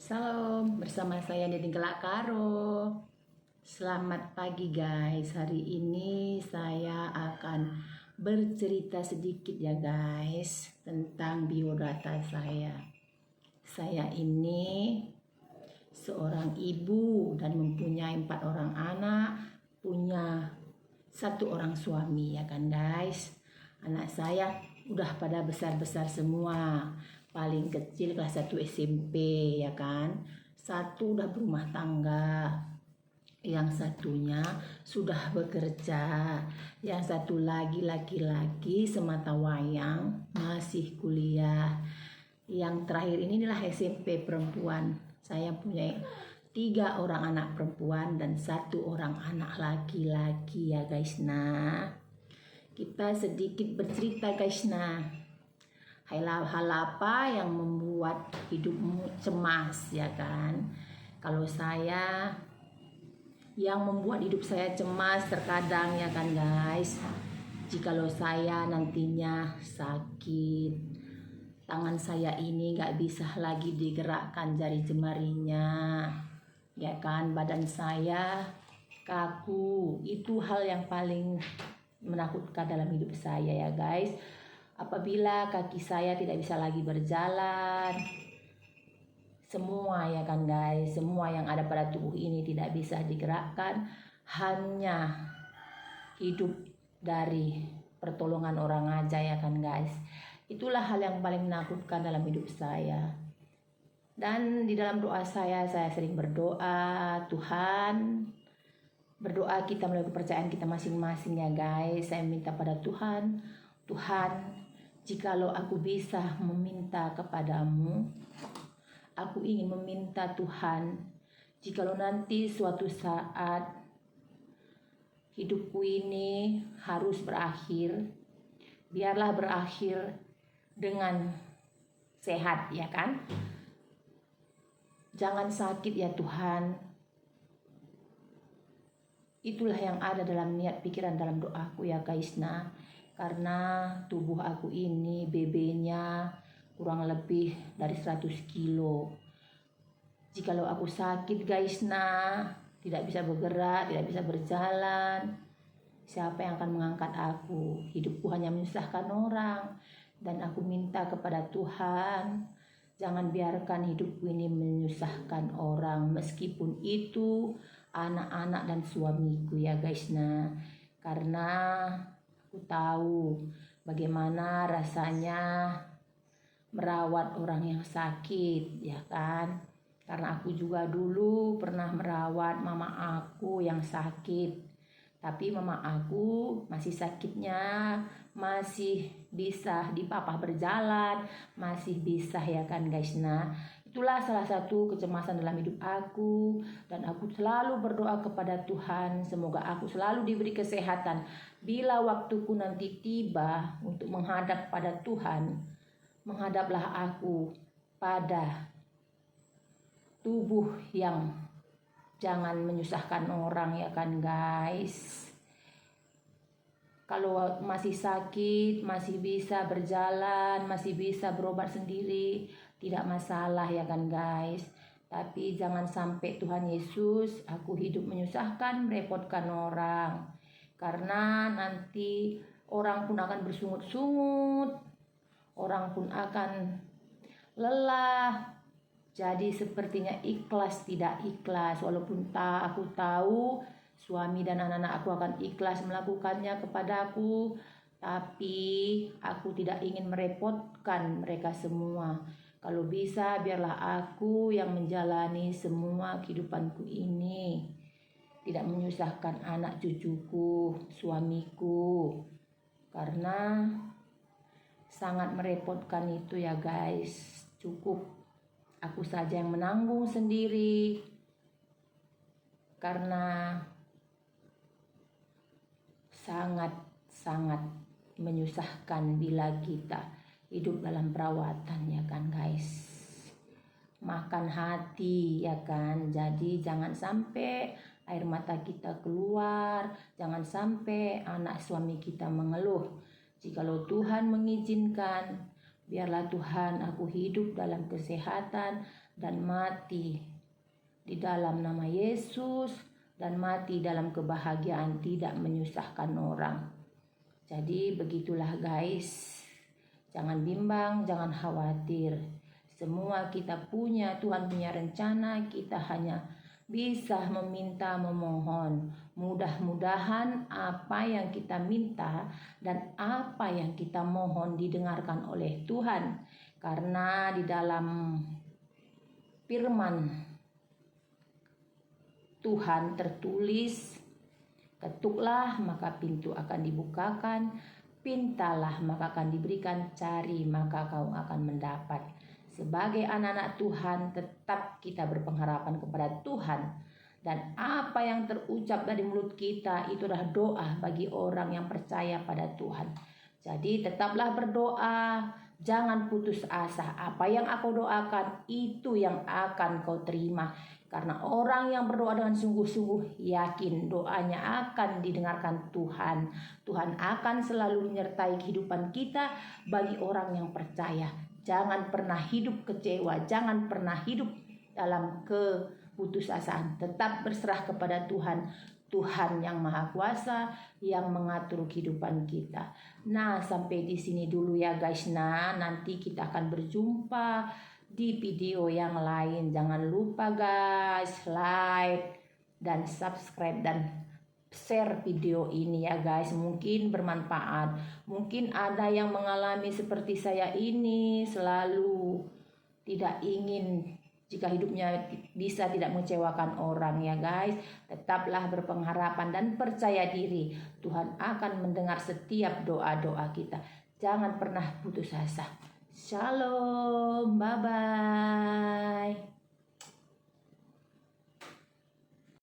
Salam, bersama saya Nining Kelak Karo. Selamat pagi guys. Hari ini saya akan bercerita sedikit ya guys tentang biodata saya. Saya ini seorang ibu dan mempunyai 4 orang anak, punya 1 orang suami ya kan guys. Anak saya udah pada besar-besar semua. Paling kecil kelas 1 SMP ya kan. 1 udah berumah tangga. Yang satunya sudah bekerja. Yang satu lagi laki-laki semata wayang masih kuliah. Yang terakhir ini adalah SMP perempuan. Saya punya 3 orang anak perempuan dan 1 orang anak laki-laki ya guys. Nah, kita sedikit bercerita guys. Nah, hal apa yang membuat hidupmu cemas ya kan? Kalau saya, yang membuat hidup saya cemas terkadang ya kan guys, jikalau saya nantinya sakit, tangan saya ini gak bisa lagi digerakkan jari jemarinya ya kan, badan saya kaku. Itu hal yang paling menakutkan dalam hidup saya ya guys. Apabila kaki saya tidak bisa lagi berjalan, semua ya kan guys, semua yang ada pada tubuh ini tidak bisa digerakkan, hanya hidup dari pertolongan orang aja ya kan guys. Itulah hal yang paling menakutkan dalam hidup saya. Dan di dalam doa saya sering berdoa, Tuhan, berdoa kita melalui kepercayaan kita masing-masing ya guys. Saya minta pada Tuhan, jikalau aku bisa meminta kepadamu, aku ingin meminta Tuhan, jikalau nanti suatu saat hidupku ini harus berakhir, biarlah berakhir dengan sehat ya kan. Jangan sakit ya Tuhan. Itulah yang ada dalam niat pikiran dalam doaku ya guys. Nah, karena tubuh aku ini BB-nya kurang lebih dari 100 kilo. Jikalau aku sakit guys, nah tidak bisa bergerak, tidak bisa berjalan, siapa yang akan mengangkat aku? Hidupku hanya menyusahkan orang. Dan aku minta kepada Tuhan, jangan biarkan hidupku ini menyusahkan orang, meskipun itu anak-anak dan suamiku ya guys. Nah, karena aku tahu bagaimana rasanya merawat orang yang sakit ya kan. Karena aku juga dulu pernah merawat mama aku yang sakit. Tapi mama aku masih sakitnya masih bisa dipapah berjalan, masih bisa ya kan guys. Nah, itulah salah satu kecemasan dalam hidup aku, dan aku selalu berdoa kepada Tuhan semoga aku selalu diberi kesehatan. Bila waktuku nanti tiba untuk menghadap pada Tuhan, menghadaplah aku pada tubuh yang jangan menyusahkan orang ya kan guys. Kalau masih sakit, masih bisa berjalan, masih bisa berobat sendiri, tidak masalah ya kan guys. Tapi jangan sampai Tuhan Yesus, aku hidup menyusahkan, merepotkan orang. Karena nanti orang pun akan bersungut-sungut, orang pun akan lelah. Jadi sepertinya ikhlas tidak ikhlas, walaupun aku tahu suami dan anak-anak aku akan ikhlas melakukannya kepadaku, tapi aku tidak ingin merepotkan mereka semua. Kalau bisa biarlah aku yang menjalani semua kehidupanku ini, tidak menyusahkan anak cucuku, suamiku, karena sangat merepotkan itu ya guys. Cukup aku saja yang menanggung sendiri, karena sangat menyusahkan bila kita hidup dalam perawatan ya kan guys. Makan hati ya kan. Jadi jangan sampai air mata kita keluar, jangan sampai anak suami kita mengeluh. Jikalau Tuhan mengizinkan, biarlah Tuhan aku hidup dalam kesehatan, dan mati di dalam nama Yesus, dan mati dalam kebahagiaan, tidak menyusahkan orang. Jadi begitulah guys, jangan bimbang, jangan khawatir. Semua kita punya, Tuhan punya rencana, kita hanya bisa meminta, memohon. Mudah-mudahan apa yang kita minta dan apa yang kita mohon didengarkan oleh Tuhan. Karena di dalam firman Tuhan tertulis, ketuklah maka pintu akan dibukakan, pintalah maka akan diberikan, cari maka kau akan mendapat. Sebagai anak-anak Tuhan, tetap kita berpengharapan kepada Tuhan. Dan apa yang terucap dari mulut kita itu adalah doa bagi orang yang percaya pada Tuhan. Jadi tetaplah berdoa, jangan putus asa. Apa yang aku doakan itu yang akan kau terima. Karena orang yang berdoa dengan sungguh-sungguh yakin doanya akan didengarkan Tuhan. Tuhan akan selalu menyertai kehidupan kita bagi orang yang percaya. Jangan pernah hidup kecewa, jangan pernah hidup dalam keputusasaan. Tetap berserah kepada Tuhan. Tuhan yang Maha Kuasa yang mengatur kehidupan kita. Nah, sampai di sini dulu ya guys. Nah, nanti kita akan berjumpa di video yang lain. Jangan lupa guys, like dan subscribe dan share video ini ya guys, mungkin bermanfaat. Mungkin ada yang mengalami seperti saya ini, selalu tidak ingin jika hidupnya bisa tidak mengecewakan orang ya guys. Tetaplah berpengharapan dan percaya diri, Tuhan akan mendengar setiap doa-doa kita. Jangan pernah putus asa. Shalom, bye bye.